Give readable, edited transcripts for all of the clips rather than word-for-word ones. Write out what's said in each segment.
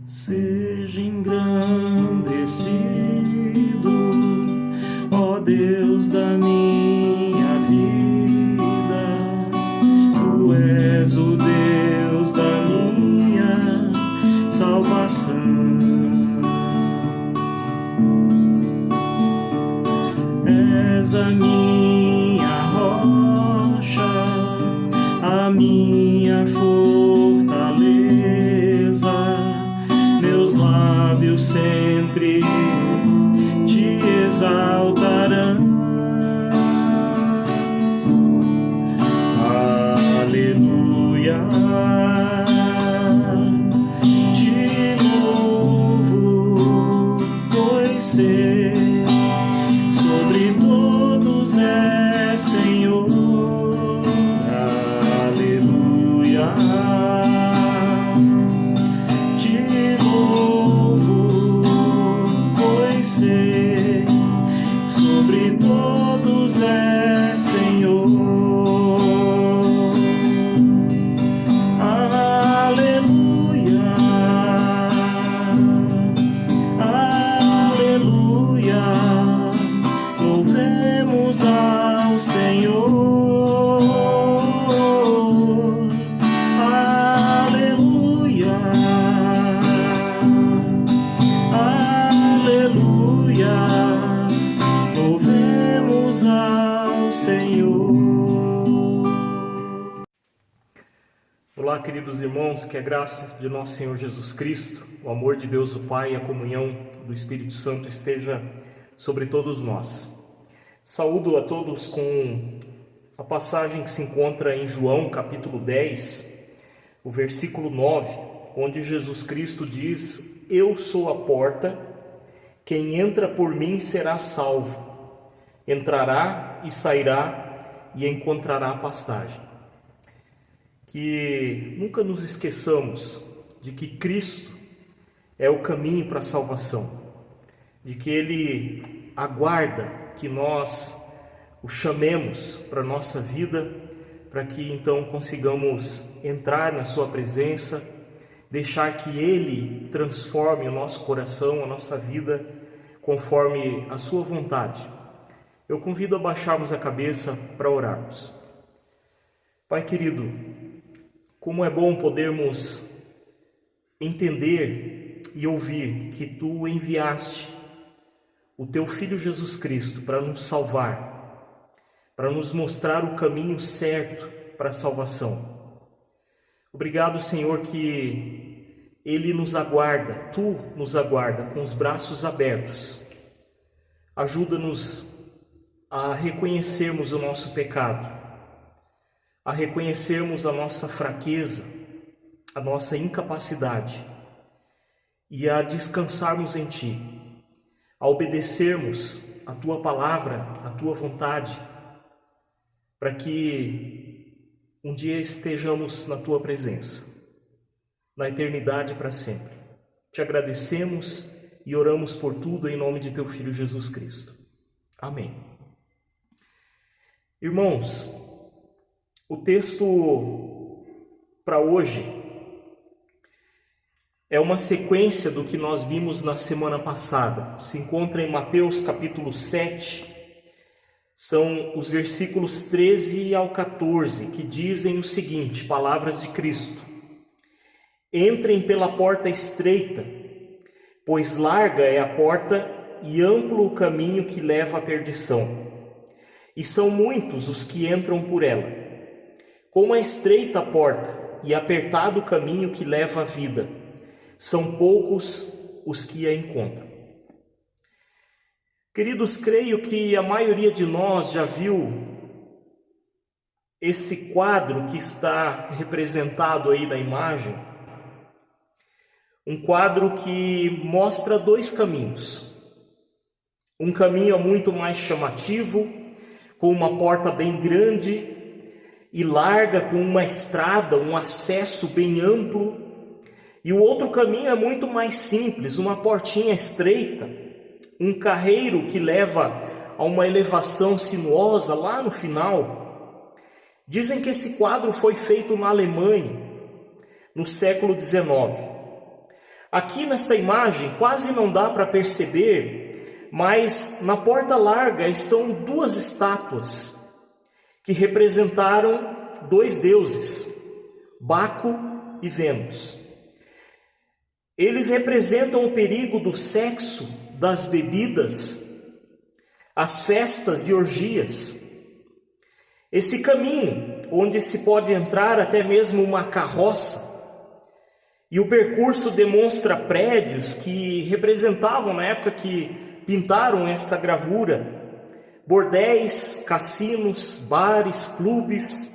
Seja engrandecido, ó Deus da minha vida. Tu és o Deus da minha salvação. És a minha rocha, a minha fortaleza. Meus lábios sempre te exaltarão. Aleluia. Te louvo, pois sei, sobre todos é Senhor. Aleluia. Sobre todos é Senhor. Aleluia, aleluia, louvemos ao Senhor. Aleluia, aleluia, louvemos ao Senhor. Olá, queridos irmãos, que a graça de nosso Senhor Jesus Cristo, o amor de Deus o Pai e a comunhão do Espírito Santo esteja sobre todos nós. Saúdo a todos com a passagem que se encontra em João, capítulo 10, o versículo 9, onde Jesus Cristo diz: Eu sou a porta, quem entra por mim será salvo. Entrará e sairá e encontrará pastagem. Que nunca nos esqueçamos de que Cristo é o caminho para a salvação, de que Ele aguarda que nós o chamemos para a nossa vida, para que então consigamos entrar na sua presença, deixar que Ele transforme o nosso coração, a nossa vida, conforme a sua vontade. Eu convido a baixarmos a cabeça para orarmos. Pai querido, como é bom podermos entender e ouvir que Tu enviaste o Teu Filho Jesus Cristo para nos salvar, para nos mostrar o caminho certo para a salvação. Obrigado, Senhor, que Ele nos aguarda, Tu nos aguarda com os braços abertos. Ajuda-nos a reconhecermos o nosso pecado, a reconhecermos a nossa fraqueza, a nossa incapacidade e a descansarmos em Ti, a obedecermos a Tua palavra, a Tua vontade, para que um dia estejamos na Tua presença, na eternidade para sempre. Te agradecemos e oramos por tudo em nome de Teu Filho Jesus Cristo. Amém. Irmãos, o texto para hoje é uma sequência do que nós vimos na semana passada. Se encontra em Mateus capítulo 7, são os versículos 13 ao 14, que dizem o seguinte, palavras de Cristo: Entrem pela porta estreita, pois larga é a porta e amplo o caminho que leva à perdição, e são muitos os que entram por ela. Como é estreita a porta e apertado o caminho que leva à vida, são poucos os que a encontram. Queridos, creio que a maioria de nós já viu esse quadro que está representado aí na imagem. Um quadro que mostra dois caminhos. Um caminho muito mais chamativo, com uma porta bem grande e larga, com uma estrada, um acesso bem amplo. E o outro caminho é muito mais simples, uma portinha estreita, um carreiro que leva a uma elevação sinuosa lá no final. Dizem que esse quadro foi feito na Alemanha, no século XIX. Aqui nesta imagem quase não dá para perceber, mas na porta larga estão duas estátuas que representaram dois deuses, Baco e Vênus. Eles representam o perigo do sexo, das bebidas, as festas e orgias. Esse caminho, onde se pode entrar até mesmo uma carroça, e o percurso demonstra prédios que representavam, na época que pintaram esta gravura, bordéis, cassinos, bares, clubes.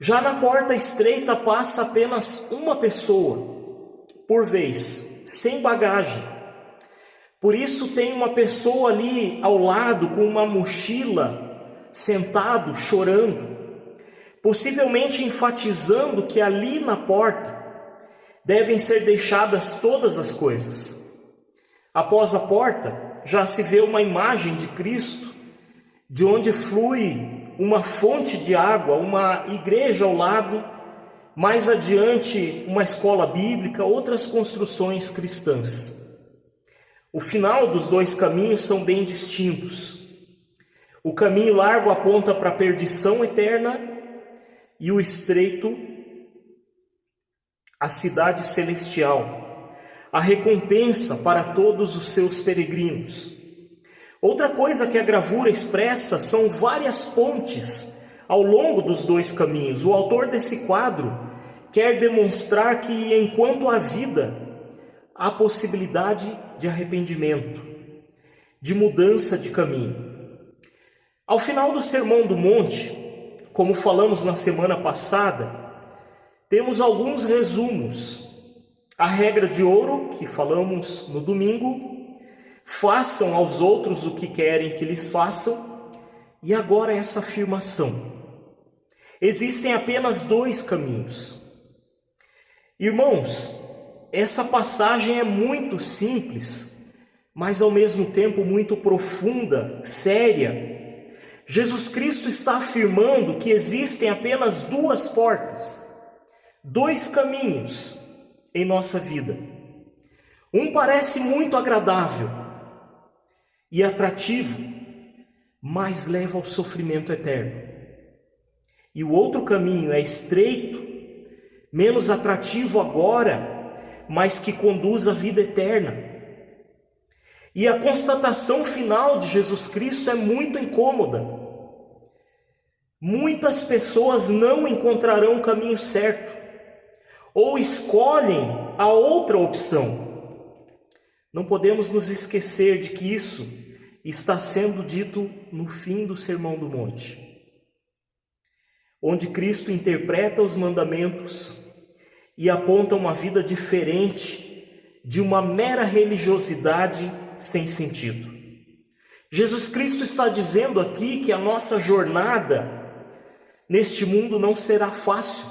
Já na porta estreita passa apenas uma pessoa por vez, sem bagagem. Por isso tem uma pessoa ali ao lado com uma mochila, sentado, chorando, possivelmente enfatizando que ali na porta devem ser deixadas todas as coisas. Após a porta, já se vê uma imagem de Cristo, de onde flui uma fonte de água, uma igreja ao lado, mais adiante uma escola bíblica, outras construções cristãs. O final dos dois caminhos são bem distintos. O caminho largo aponta para a perdição eterna e o estreito, a cidade celestial, a recompensa para todos os seus peregrinos. Outra coisa que a gravura expressa são várias pontes ao longo dos dois caminhos. O autor desse quadro quer demonstrar que enquanto há vida, há possibilidade de arrependimento, de mudança de caminho. Ao final do Sermão do Monte, como falamos na semana passada, temos alguns resumos. A regra de ouro, que falamos no domingo, façam aos outros o que querem que lhes façam, e agora essa afirmação. Existem apenas dois caminhos. Irmãos, essa passagem é muito simples, mas ao mesmo tempo muito profunda, séria. Jesus Cristo está afirmando que existem apenas duas portas, dois caminhos em nossa vida. Um parece muito agradável e atrativo, mas leva ao sofrimento eterno. E o outro caminho é estreito, menos atrativo agora, mas que conduz à vida eterna. E a constatação final de Jesus Cristo é muito incômoda. Muitas pessoas não encontrarão o caminho certo, ou escolhem a outra opção. Não podemos nos esquecer de que isso está sendo dito no fim do Sermão do Monte, onde Cristo interpreta os mandamentos e aponta uma vida diferente de uma mera religiosidade sem sentido. Jesus Cristo está dizendo aqui que a nossa jornada neste mundo não será fácil.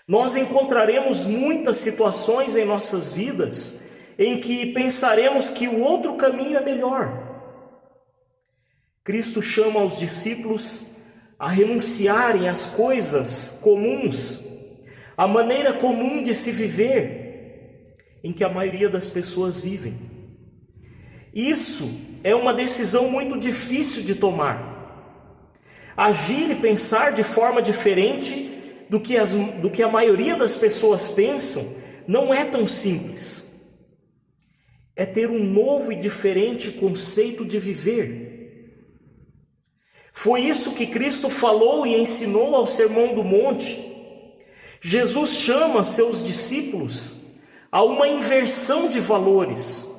Nós encontraremos muitas situações em nossas vidas em que pensaremos que o outro caminho é melhor. Cristo chama os discípulos a renunciarem às coisas comuns, à maneira comum de se viver, em que a maioria das pessoas vivem. Isso é uma decisão muito difícil de tomar. Agir e pensar de forma diferente do que a maioria das pessoas pensam não é tão simples. É ter um novo e diferente conceito de viver. Foi isso que Cristo falou e ensinou ao Sermão do Monte. Jesus chama seus discípulos a uma inversão de valores.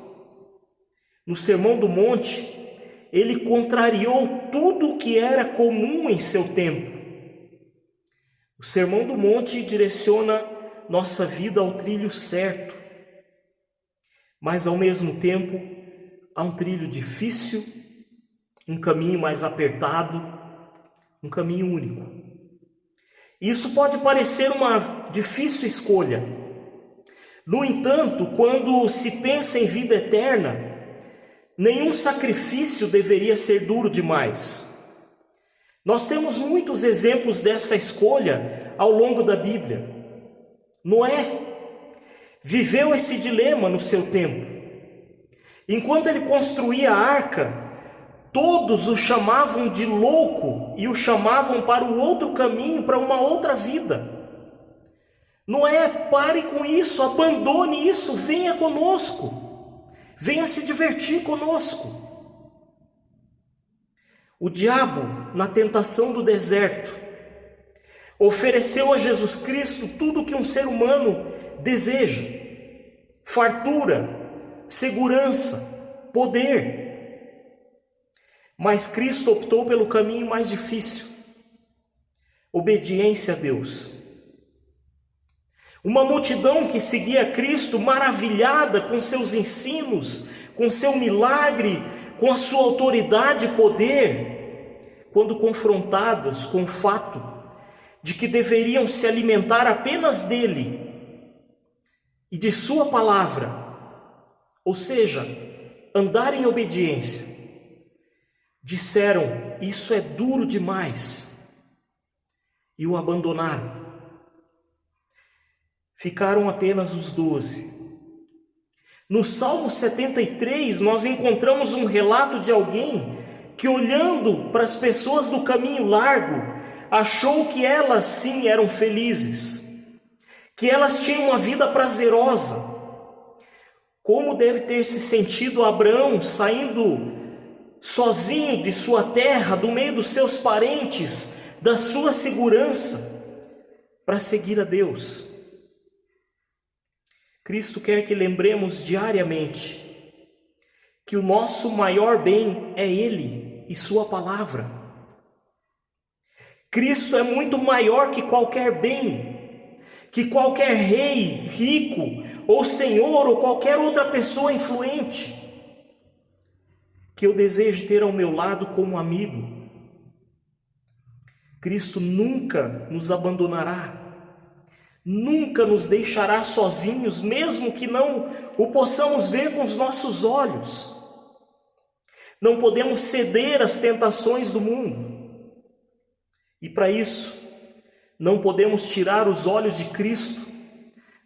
No Sermão do Monte, ele contrariou tudo o que era comum em seu tempo. O Sermão do Monte direciona nossa vida ao trilho certo, mas ao mesmo tempo há um trilho difícil, um caminho mais apertado, um caminho único. Isso pode parecer uma difícil escolha. No entanto, quando se pensa em vida eterna, nenhum sacrifício deveria ser duro demais. Nós temos muitos exemplos dessa escolha ao longo da Bíblia. Noé viveu esse dilema no seu tempo. Enquanto ele construía a arca, todos o chamavam de louco e o chamavam para o outro caminho, para uma outra vida. Noé, pare com isso, abandone isso, venha conosco, venha se divertir conosco. O diabo, na tentação do deserto, ofereceu a Jesus Cristo tudo o que um ser humano deseja: fartura, segurança, poder. Mas Cristo optou pelo caminho mais difícil: obediência a Deus. Uma multidão que seguia Cristo, maravilhada com seus ensinos, com seu milagre, com a sua autoridade e poder, quando confrontadas com o fato de que deveriam se alimentar apenas dele e de sua palavra, ou seja, andar em obediência, disseram: isso é duro demais, e o abandonaram. Ficaram apenas os 12. No Salmo 73, nós encontramos um relato de alguém que, olhando para as pessoas do caminho largo, achou que elas sim eram felizes, que elas tinham uma vida prazerosa. Como deve ter se sentido Abraão saindo sozinho de sua terra, do meio dos seus parentes, da sua segurança, para seguir a Deus. Cristo quer que lembremos diariamente que o nosso maior bem é Ele e sua palavra. Cristo é muito maior que qualquer bem, que qualquer rei, rico, ou senhor, ou qualquer outra pessoa influente, que eu desejo ter ao meu lado como amigo. Cristo nunca nos abandonará, nunca nos deixará sozinhos, mesmo que não o possamos ver com os nossos olhos. Não podemos ceder às tentações do mundo. E para isso, não podemos tirar os olhos de Cristo,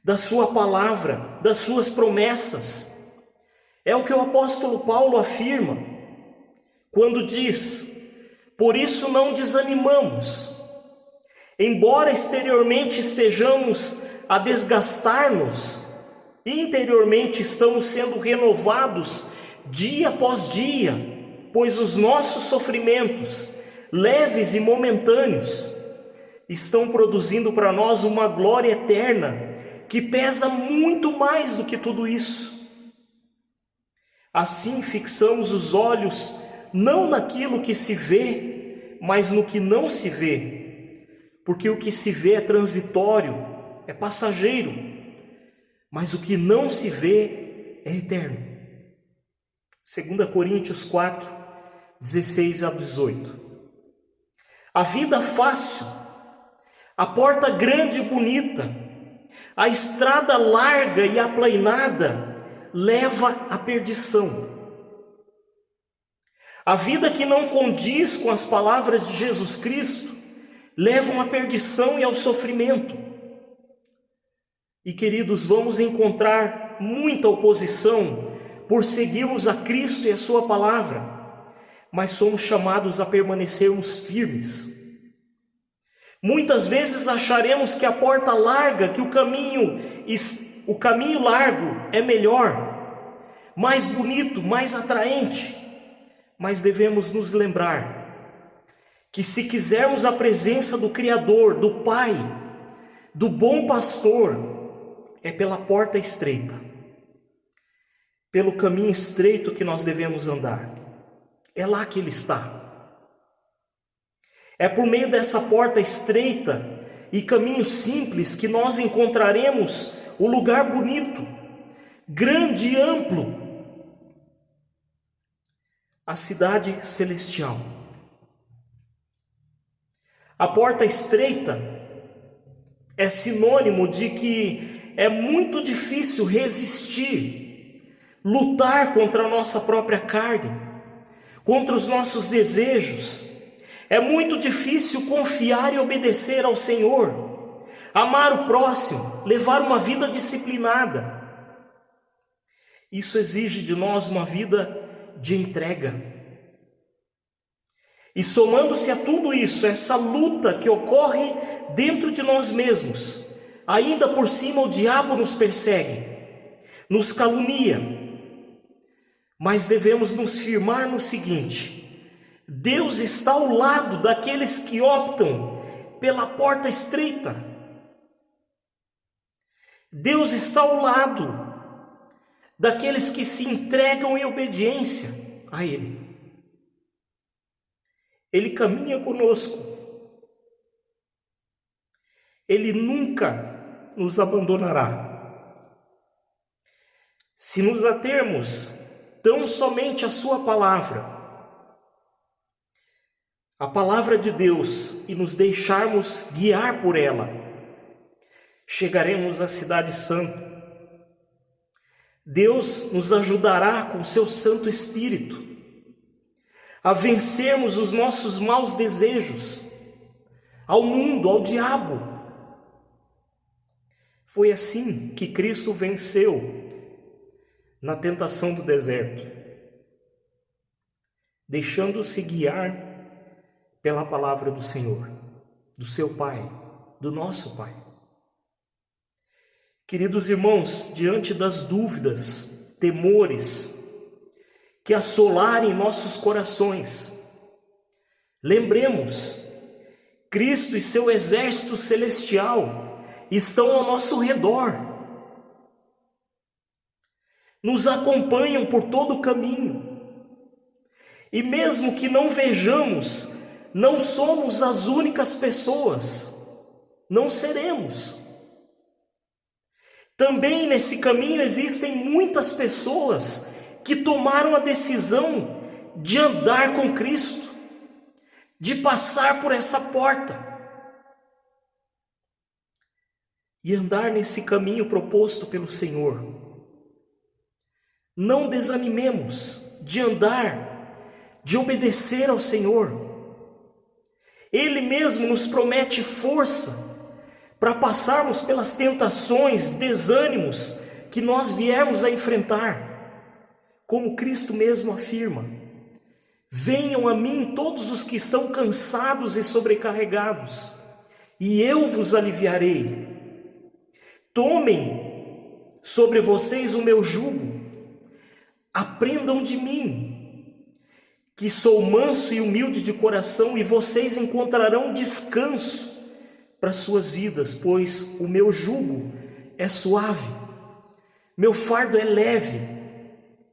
da sua palavra, das suas promessas. É o que o apóstolo Paulo afirma, quando diz: por isso não desanimamos. Embora exteriormente estejamos a desgastar-nos, interiormente estamos sendo renovados dia após dia, pois os nossos sofrimentos, leves e momentâneos, estão produzindo para nós uma glória eterna, que pesa muito mais do que tudo isso. Assim fixamos os olhos não naquilo que se vê, mas no que não se vê, porque o que se vê é transitório, é passageiro, mas o que não se vê é eterno. 2 Coríntios 4, 16 a 18. A vida fácil, a porta grande e bonita, a estrada larga e aplainada leva à perdição. A vida que não condiz com as palavras de Jesus Cristo levam à perdição e ao sofrimento. E queridos, vamos encontrar muita oposição por seguirmos a Cristo e a sua palavra, mas somos chamados a permanecermos firmes. Muitas vezes acharemos que a porta larga, que o caminho largo é melhor, mais bonito, mais atraente, mas devemos nos lembrar que se quisermos a presença do Criador, do Pai, do bom pastor, é pela porta estreita, pelo caminho estreito que nós devemos andar. É lá que Ele está. É por meio dessa porta estreita e caminho simples que nós encontraremos o lugar bonito, grande e amplo, a cidade celestial. A porta estreita é sinônimo de que é muito difícil resistir, lutar contra a nossa própria carne, contra os nossos desejos. É muito difícil confiar e obedecer ao Senhor, amar o próximo, levar uma vida disciplinada. Isso exige de nós uma vida de entrega. E somando-se a tudo isso, essa luta que ocorre dentro de nós mesmos, ainda por cima o diabo nos persegue, nos calunia, mas devemos nos firmar no seguinte: Deus está ao lado daqueles que optam pela porta estreita. Deus está ao lado daqueles que se entregam em obediência a Ele. Ele caminha conosco. Ele nunca nos abandonará. Se nos atermos tão somente à Sua palavra, a palavra de Deus, e nos deixarmos guiar por ela, chegaremos à Cidade Santa. Deus nos ajudará com seu Santo Espírito a vencermos os nossos maus desejos, ao mundo, ao diabo. Foi assim que Cristo venceu na tentação do deserto, deixando-se guiar pela palavra do Senhor, do seu Pai, do nosso Pai. Queridos irmãos, diante das dúvidas, temores que assolarem nossos corações, lembremos, Cristo e seu exército celestial estão ao nosso redor, nos acompanham por todo o caminho, e mesmo que não vejamos, não somos as únicas pessoas, não seremos. Também nesse caminho existem muitas pessoas que tomaram a decisão de andar com Cristo, de passar por essa porta e andar nesse caminho proposto pelo Senhor. Não desanimemos de andar, de obedecer ao Senhor. Ele mesmo nos promete força para passarmos pelas tentações, desânimos que nós viermos a enfrentar. Como Cristo mesmo afirma: venham a mim todos os que estão cansados e sobrecarregados, e eu vos aliviarei. Tomem sobre vocês o meu jugo, aprendam de mim, que sou manso e humilde de coração, e vocês encontrarão descanso para suas vidas, pois o meu jugo é suave, meu fardo é leve.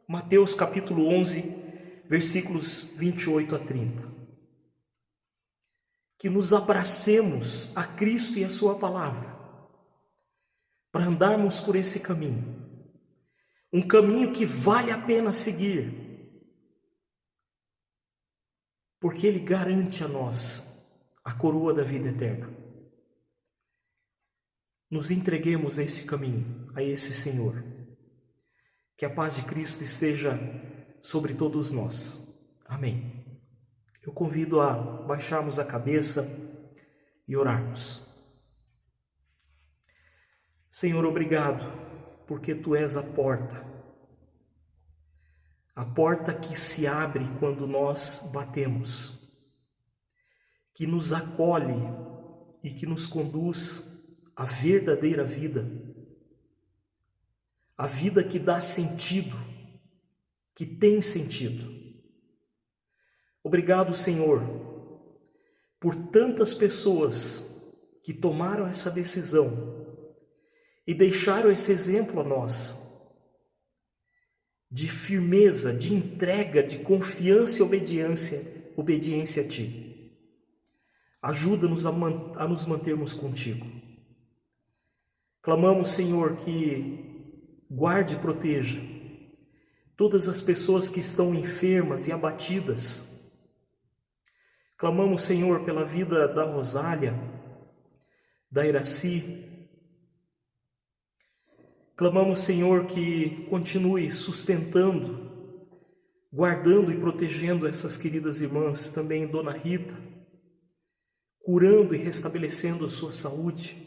Mateus capítulo 11, versículos 28 a 30. Que nos abracemos a Cristo e a sua palavra, para andarmos por esse caminho, um caminho que vale a pena seguir, porque Ele garante a nós a coroa da vida eterna. Nos entreguemos a esse caminho, a esse Senhor. Que a paz de Cristo esteja sobre todos nós. Amém. Eu convido a baixarmos a cabeça e orarmos. Senhor, obrigado, porque Tu és a porta que se abre quando nós batemos, que nos acolhe e que nos conduz à verdadeira vida, a vida que dá sentido, que tem sentido. Obrigado, Senhor, por tantas pessoas que tomaram essa decisão e deixaram esse exemplo a nós, de firmeza, de entrega, de confiança e obediência a Ti. Ajuda-nos a nos mantermos contigo. Clamamos, Senhor, que guarde e proteja todas as pessoas que estão enfermas e abatidas. Clamamos, Senhor, pela vida da Rosália, da Iraci. Clamamos, Senhor, que continue sustentando, guardando e protegendo essas queridas irmãs, também Dona Rita, curando e restabelecendo a sua saúde.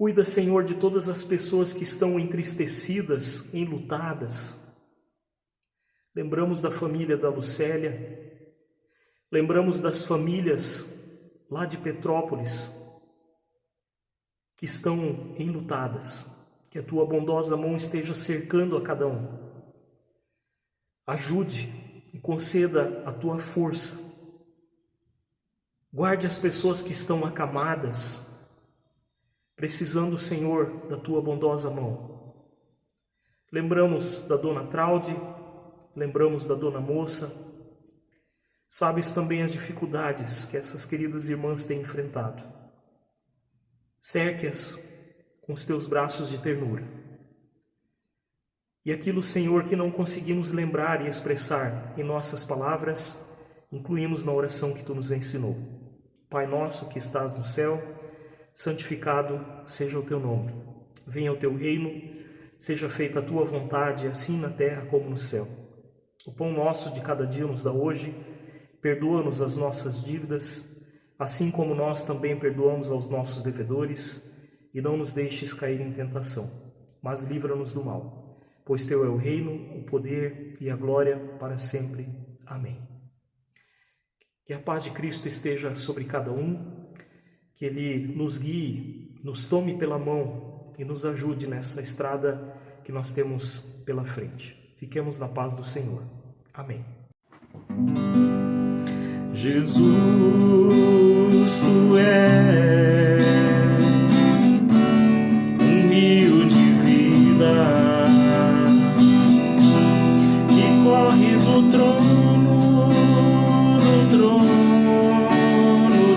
Cuida, Senhor, de todas as pessoas que estão entristecidas, enlutadas. Lembramos da família da Lucélia, lembramos das famílias lá de Petrópolis que estão enlutadas. Que a tua bondosa mão esteja cercando a cada um. Ajude e conceda a tua força. Guarde as pessoas que estão acamadas, precisando, Senhor, da tua bondosa mão. Lembramos da dona Traude, lembramos da dona Moça. Sabes também as dificuldades que essas queridas irmãs têm enfrentado. Cerque-as com os teus braços de ternura. E aquilo, Senhor, que não conseguimos lembrar e expressar em nossas palavras, incluímos na oração que tu nos ensinou. Pai nosso que estás no céu, santificado seja o teu nome. Venha o teu reino, seja feita a tua vontade, assim na terra como no céu. O pão nosso de cada dia nos dá hoje, perdoa-nos as nossas dívidas, assim como nós também perdoamos aos nossos devedores, e não nos deixes cair em tentação, mas livra-nos do mal, pois teu é o reino, o poder e a glória para sempre. Amém. Que a paz de Cristo esteja sobre cada um, que Ele nos guie, nos tome pela mão e nos ajude nessa estrada que nós temos pela frente. Fiquemos na paz do Senhor. Amém. Jesus, tu és um rio de vida que corre do trono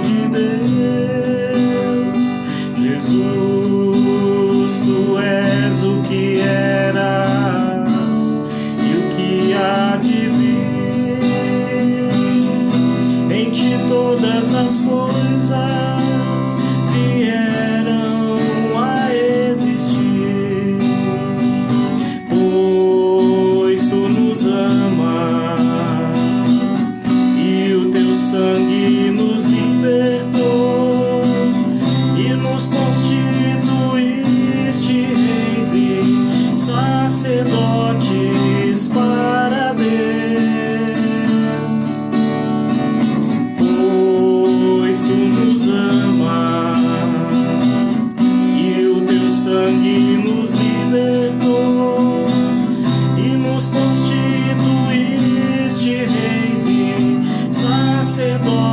de Deus. Jesus, tu és o que eras e o que há de vir. Em ti todas as coisas vieram a existir, pois tu nos amas e o teu sangue nos libertou e nos constituíste reis e sacerdotes para Deus. Sacerdote